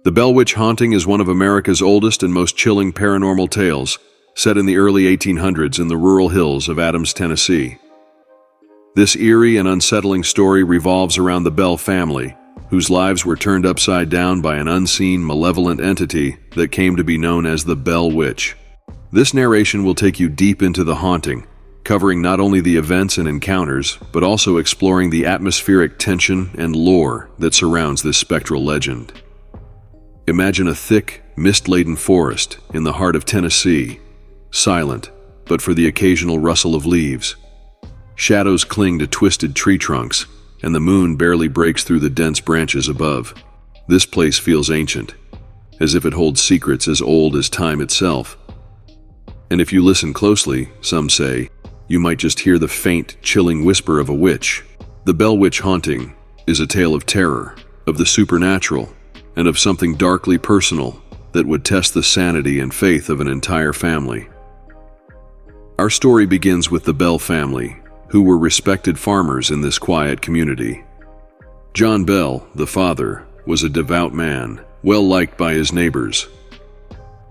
The Bell Witch haunting is one of America's oldest and most chilling paranormal tales, set in the early 1800s in the rural hills of Adams, Tennessee. This eerie and unsettling story revolves around the Bell family, whose lives were turned upside down by an unseen, malevolent entity that came to be known as the Bell Witch. This narration will take you deep into the haunting, covering not only the events and encounters, but also exploring the atmospheric tension and lore that surrounds this spectral legend. Imagine a thick, mist-laden forest in the heart of Tennessee, silent, but for the occasional rustle of leaves. Shadows cling to twisted tree trunks, and the moon barely breaks through the dense branches above. This place feels ancient, as if it holds secrets as old as time itself. And if you listen closely, some say, you might just hear the faint, chilling whisper of a witch. The Bell Witch haunting is a tale of terror, of the supernatural, and of something darkly personal that would test the sanity and faith of an entire family. Our story begins with the Bell family, who were respected farmers in this quiet community. John Bell, the father, was a devout man, well liked by his neighbors.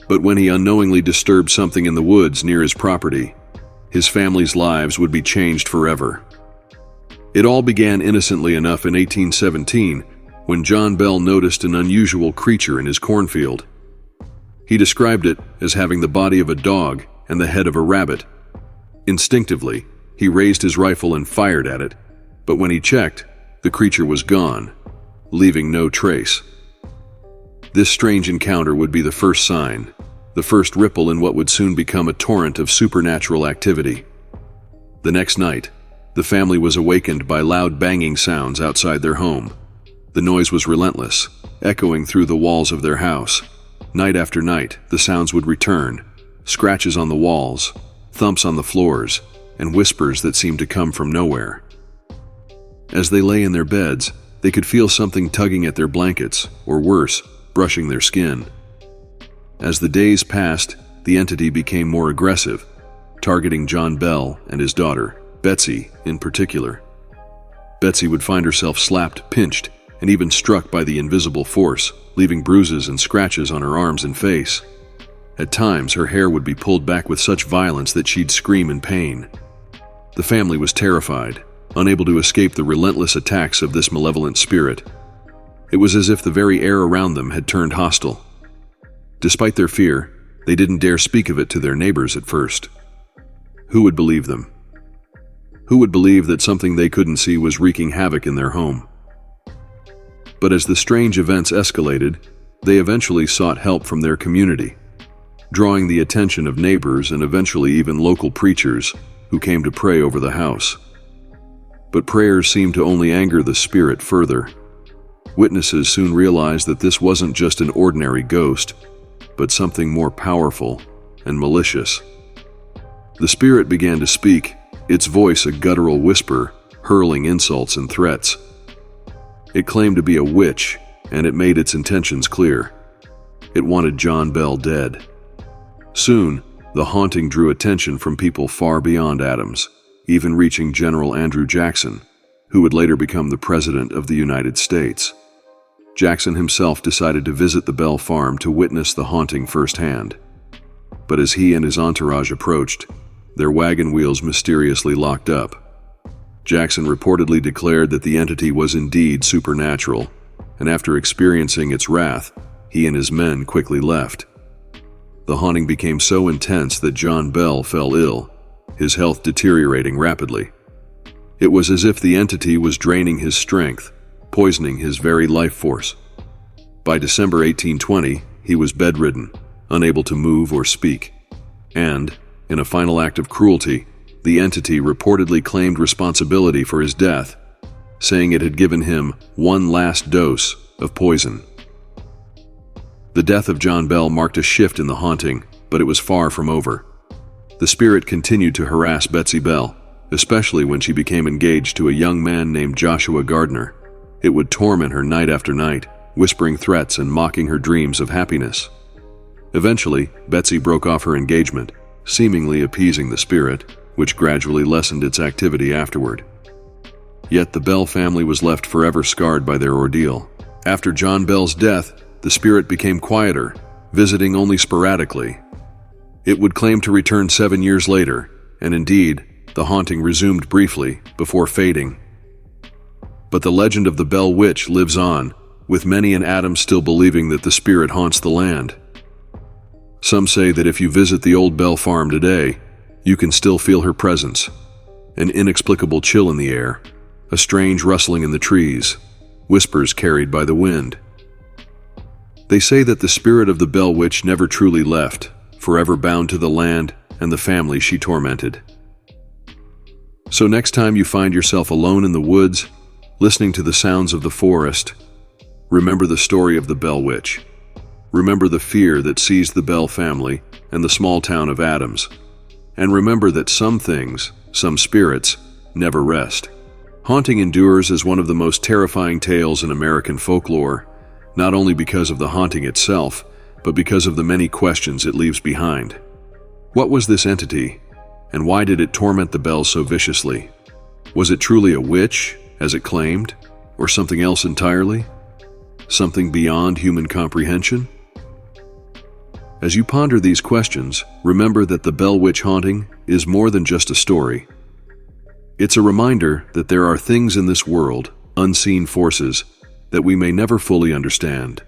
But when he unknowingly disturbed something in the woods near his property, his family's lives would be changed forever. It all began innocently enough in 1817, when John Bell noticed an unusual creature in his cornfield. He described it as having the body of a dog and the head of a rabbit. Instinctively, he raised his rifle and fired at it, but when he checked, the creature was gone, leaving no trace. This strange encounter would be the first sign, the first ripple in what would soon become a torrent of supernatural activity. The next night, the family was awakened by loud banging sounds outside their home. The noise was relentless, echoing through the walls of their house. Night after night, the sounds would return, scratches on the walls, thumps on the floors, and whispers that seemed to come from nowhere. As they lay in their beds, they could feel something tugging at their blankets, or worse, brushing their skin. As the days passed, the entity became more aggressive, targeting John Bell and his daughter, Betsy, in particular. Betsy would find herself slapped, pinched, and even struck by the invisible force, leaving bruises and scratches on her arms and face. At times, her hair would be pulled back with such violence that she'd scream in pain. The family was terrified, unable to escape the relentless attacks of this malevolent spirit. It was as if the very air around them had turned hostile. Despite their fear, they didn't dare speak of it to their neighbors at first. Who would believe them? Who would believe that something they couldn't see was wreaking havoc in their home? But as the strange events escalated, they eventually sought help from their community, drawing the attention of neighbors and eventually even local preachers who came to pray over the house. But prayers seemed to only anger the spirit further. Witnesses soon realized that this wasn't just an ordinary ghost, but something more powerful and malicious. The spirit began to speak, its voice a guttural whisper, hurling insults and threats. It claimed to be a witch, and it made its intentions clear. It wanted John Bell dead. Soon, the haunting drew attention from people far beyond Adams, even reaching General Andrew Jackson, who would later become the President of the United States. Jackson himself decided to visit the Bell farm to witness the haunting firsthand. But as he and his entourage approached, their wagon wheels mysteriously locked up. Jackson reportedly declared that the entity was indeed supernatural, and after experiencing its wrath, he and his men quickly left. The haunting became so intense that John Bell fell ill, his health deteriorating rapidly. It was as if the entity was draining his strength, poisoning his very life force. By December 1820, he was bedridden, unable to move or speak. And, in a final act of cruelty, the entity reportedly claimed responsibility for his death, saying it had given him one last dose of poison. The death of John Bell marked a shift in the haunting, but it was far from over. The spirit continued to harass Betsy Bell, especially when she became engaged to a young man named Joshua Gardner. It would torment her night after night, whispering threats and mocking her dreams of happiness. Eventually, Betsy broke off her engagement, seemingly appeasing the spirit, which gradually lessened its activity afterward. Yet the Bell family was left forever scarred by their ordeal. After John Bell's death, the spirit became quieter, visiting only sporadically. It would claim to return 7 years later, and indeed, the haunting resumed briefly before fading. But the legend of the Bell Witch lives on, with many in Adams still believing that the spirit haunts the land. Some say that if you visit the old Bell farm today, you can still feel her presence. An inexplicable chill in the air, a strange rustling in the trees, whispers carried by the wind. They say that the spirit of the Bell Witch never truly left, forever bound to the land and the family she tormented. So next time you find yourself alone in the woods, listening to the sounds of the forest, remember the story of the Bell Witch. Remember the fear that seized the Bell family and the small town of Adams. And remember that some things, some spirits, never rest. Haunting endures as one of the most terrifying tales in American folklore, not only because of the haunting itself, but because of the many questions it leaves behind. What was this entity, and why did it torment the Bells so viciously? Was it truly a witch, as it claimed, or something else entirely? Something beyond human comprehension? As you ponder these questions, remember that the Bell Witch haunting is more than just a story. It's a reminder that there are things in this world, unseen forces, that we may never fully understand.